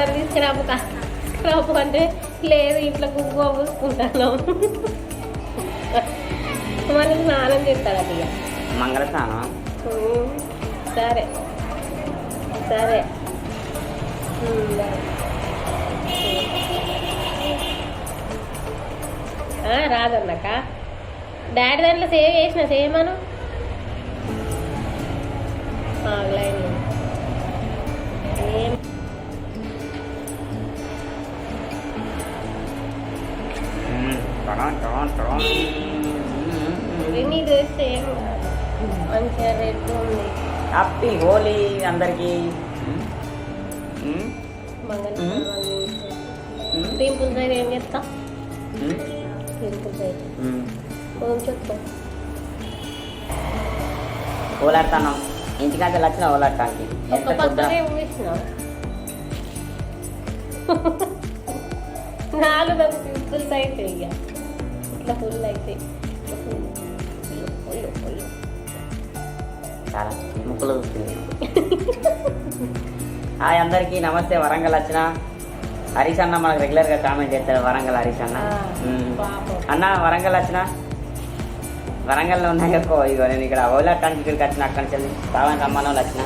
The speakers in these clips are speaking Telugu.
మరి తీసుకురాపు అంటే లేదు ఇంట్లో కుంకుమ పూసుకుంటాను మళ్ళీ స్నానం చేస్తాడు అది మంగళ స్నానం. సరే సరే రాదన్నాక డాడీ దాంట్లో సేవ్ చేసిన సేమను లైన్ సేమ్ మంచిగా రెడ్ ఉంది. హ్యాపీ హోలీ అందరికి. పింపుల్స్ అయితే ఏం చేస్తా పింపుల్స్ అయితే చెప్తా ఓలాడతాను ఇంటికంటే వచ్చిన ఓలాడటానికి నాలుగు పింపుల్స్ అయితే ఇక ఇట్లా ఫుల్ అయితే చాలా ముక్కులు హాయ్ అందరికీ నమస్తే. వరంగల్ వచ్చిన హరీష్ అన్న మనకు రెగ్యులర్గా కామెంట్ చేస్తాడు. వరంగల్ హరీష్ అన్న అన్న వరంగల్ వచ్చిన వరంగల్లో ఉన్నాయి ఎక్కువ. ఇగో నేను ఇక్కడ ఓలాడటానికి ఇక్కడికి వచ్చిన అక్కడి నుంచి కావాలని రమ్మని వచ్చిన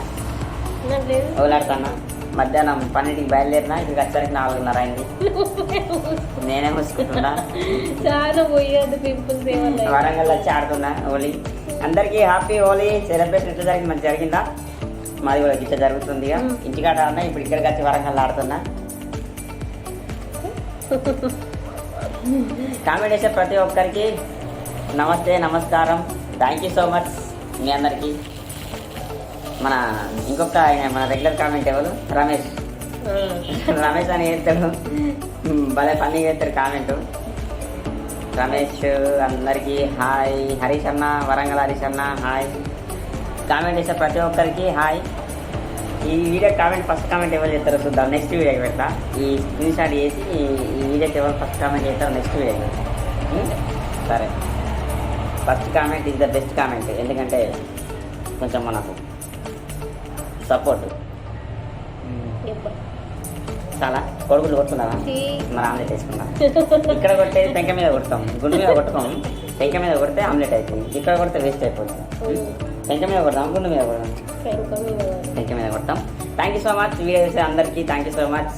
ఓలాడుతున్నా. మధ్యాహ్నం 12కి బయలుదేరినా ఇక్కడికి వచ్చరికి 4:30 అయింది. నేనే మూసుకుంటున్నా. వరంగల్ వచ్చి ఆడుతున్నా హోలీ. అందరికీ హ్యాపీ హోలీ. సెలబ్రేషన్ ఎట్లా జరిగింది? మంచి జరిగిందా? మాది కూడా ఇట్లా జరుగుతుంది. ఇంటికాడ అన్నా ఇప్పుడు ఇక్కడికి వచ్చి వరంగల్ ఆడుతున్నా. కామెంట్ చేసే ప్రతి ఒక్కరికి నమస్తే నమస్కారం. థ్యాంక్ యూ సో మచ్ మీ అందరికీ. మన ఇంకొక ఆయన మన రెగ్యులర్ కామెంట్ ఎవరు? రమేష్ అని చేస్తాడు. భలే ఫన్నీ చేస్తాడు కామెంట్. రమేష్ అందరికీ హాయ్. హరీష్ అన్న వరంగల్ హరీష్ అన్న హాయ్. కామెంట్ చేసే ప్రతి ఒక్కరికి హాయ్. ఈ వీడియో కామెంట్ ఫస్ట్ కామెంట్ ఎవరు చేస్తారో చూద్దాం. నెక్స్ట్ వీడియోకి పెడతా. ఈ స్క్రీన్ షాట్ చేసి ఈ వీడియోకి ఎవరు ఫస్ట్ కామెంట్ చేస్తారో నెక్స్ట్ వీడియోకి. సరే, first comment is the best comment. ఎందుకంటే కొంచెం మనకు సపోర్ట్. చాలా కొడుకులు కొడుతున్నావా? మరి ఆమ్లెట్ వేసుకున్నా. ఇక్కడ కొడితే పెంక మీద కొడతాం, గుండు మీద కొట్టుకోం. పెంక మీద కొడితే ఆమ్లెట్ అవుతుంది. ఇక్కడ కొడితే వేస్ట్ అయిపోతుంది. పెంక మీద కొడతాం, గుండు మీద కొడతాం, పెంక మీద కొడతాం. Thank you so much. Video చేసే అందరికీ thank you so much.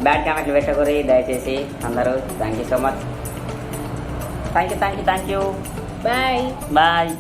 Bad కామెంట్లు పెట్టకూరి దయచేసి అందరూ. Thank you so much. Thank you. Bye bye.